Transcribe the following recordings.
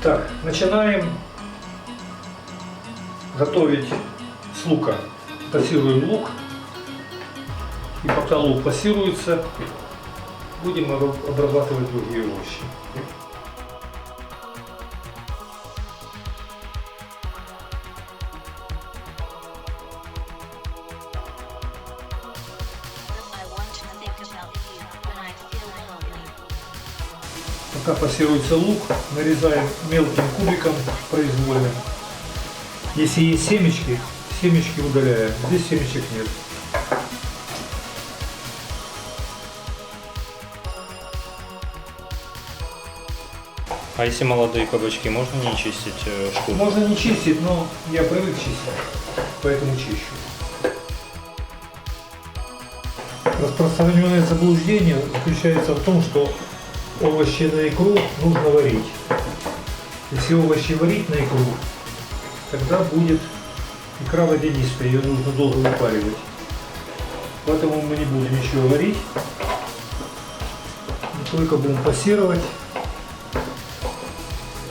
Так, начинаем готовить с лука. Пассируем лук. И пока лук пассируется, будем обрабатывать другие овощи. Пока пассируется лук, нарезаем мелким кубиком произвольным. Если есть семечки, семечки удаляем. Здесь семечек нет. А если молодые кабачки, можно не чистить шкуру? Можно не чистить, но я привык чистить, поэтому чищу. Распространенное заблуждение заключается в том, что овощи на икру нужно варить. Если овощи варить на икру, тогда будет икра водянистая, ее нужно долго выпаривать. Поэтому мы не будем ничего варить, только будем пассировать,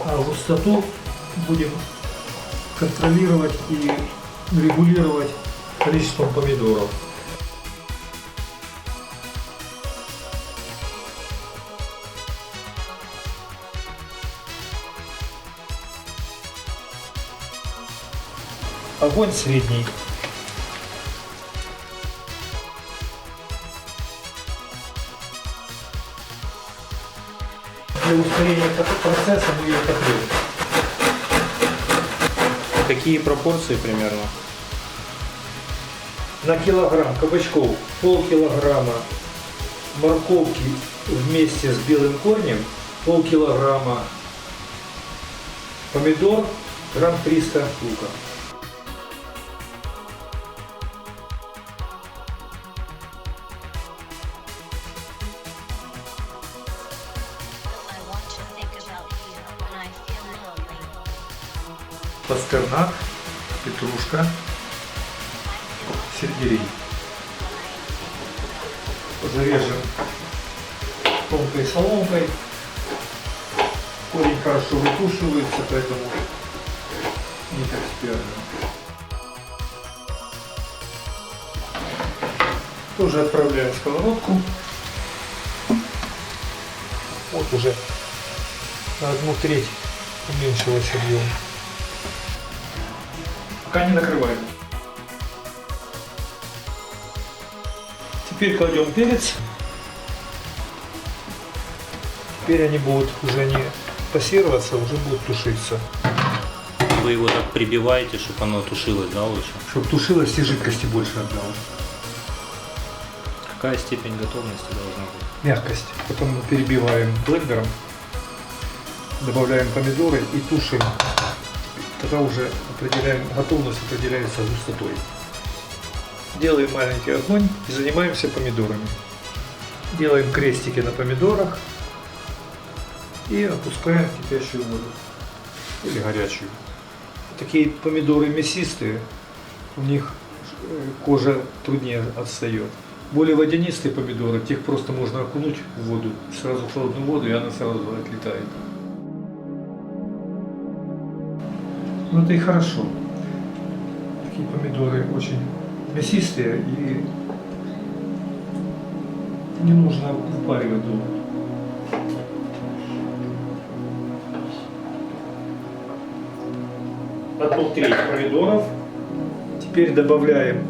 а густоту будем контролировать и регулировать количеством помидоров. Огонь средний. Для ускорения процесса мы ее котлем. Какие пропорции примерно? На килограмм кабачков полкилограмма морковки вместе с белым корнем, полкилограмма помидор, грамм 300 лука. Пастернак, петрушка, сельдерей. Зарежем тонкой соломкой. Корень хорошо вытушивается, поэтому не так спирально. Тоже отправляем в сковородку. Вот уже на 1/3 уменьшилось объем. Пока не накрываем. Теперь кладем перец. Теперь они будут уже не пассироваться, уже будут тушиться. Вы его так прибиваете, чтобы оно тушилось, да, лучше? Чтобы тушилось и жидкости больше отдало. Какая степень готовности должна быть? Мягкость. Потом мы перебиваем блендером, добавляем помидоры и тушим. Тогда уже определяем, готовность определяется густотой. Делаем маленький огонь и занимаемся помидорами. Делаем крестики на помидорах и опускаем в кипящую воду или горячую. Такие помидоры мясистые, у них кожа труднее отстает. Более водянистые помидоры, тех просто можно окунуть в воду, сразу в холодную воду, и она сразу отлетает. Ну это и хорошо. Такие помидоры очень мясистые и не нужно выпаривать долго. Одну треть помидоров. Теперь добавляем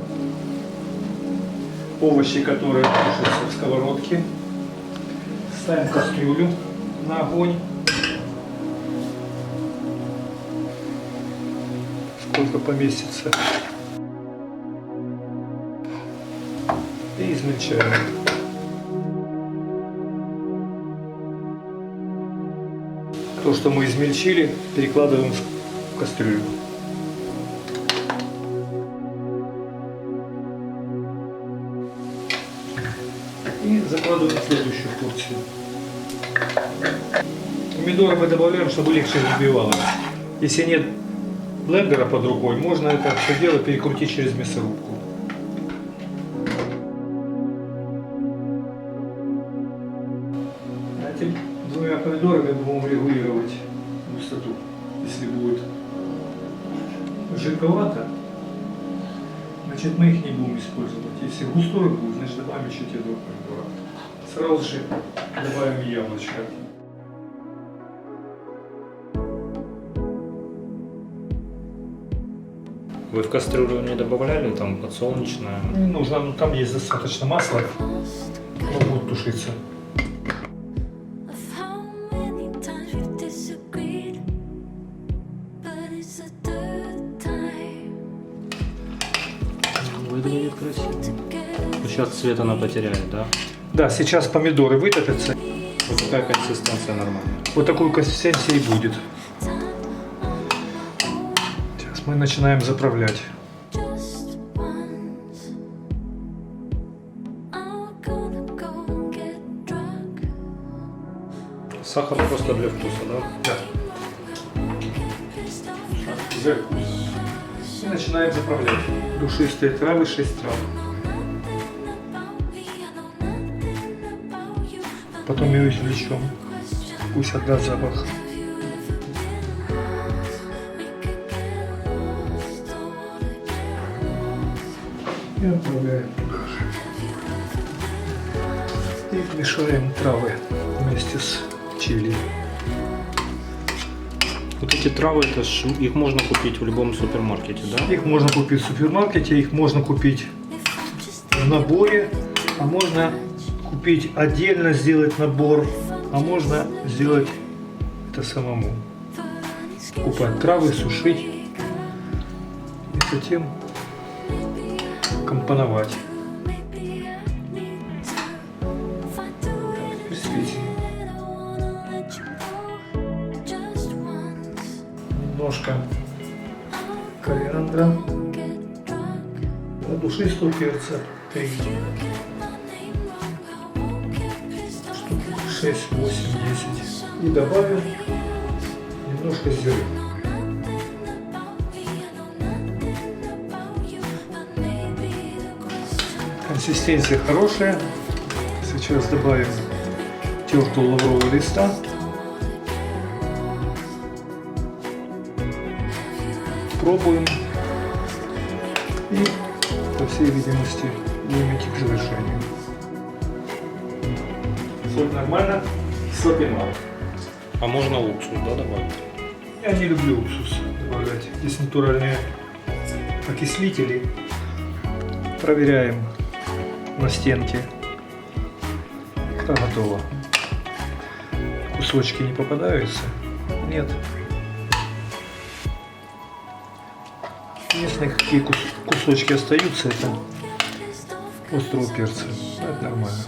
овощи, которые тушатся в сковородке. Ставим кастрюлю на огонь. Сколько поместится. И измельчаем. То, что мы измельчили, перекладываем в кастрюлю. И закладываем следующую порцию. Помидоры мы добавляем, чтобы легче взбивалось. Если нет блендера под рукой, можно это все дело перекрутить через мясорубку. Этими двумя помидорами будем регулировать густоту. Если будет жидковато, значит мы их не будем использовать. Если густой будет, значит добавим еще те два помидора. Сразу же добавим яблочко. Вы в кастрюлю не добавляли там подсолнечное? Не нужно, но там есть достаточно масла, оно будет тушиться. Выглядит красиво. Сейчас цвет она потеряет, да? Да, сейчас помидоры вытопятся. Вот такая консистенция нормальная. Вот такую консистенцию и будет. Сейчас мы начинаем заправлять. Сахар просто для вкуса, да? Да. И начинаем заправлять. Душистые травы, 6 трав. Потом ее извлечем. Пусть отдаст запах. И отправляем туда же. И мешаем травы вместе с чили. Вот эти травы, это ж, их можно купить в любом супермаркете, да? Их можно купить в супермаркете, их можно купить в наборе, а можно купить отдельно, сделать набор, а можно сделать это самому. Купать травы, сушить и затем компоновать. Специи. Немножко кориандра, душистого перца, 3 штуки, 6, 8, 10. И добавим немножко зерен. Консистенция хорошая. Сейчас добавим тертого лаврового листа. Пробуем и, по всей видимости, будем идти к завершению. Соль нормально, кислоты мало. А можно уксус, да, добавить? Я не люблю уксус добавлять. Здесь натуральные окислители. Проверяем на стенке. Это готово. Кусочки не попадаются? Нет. Если какие кусочки остаются, это острого перца. Это нормально.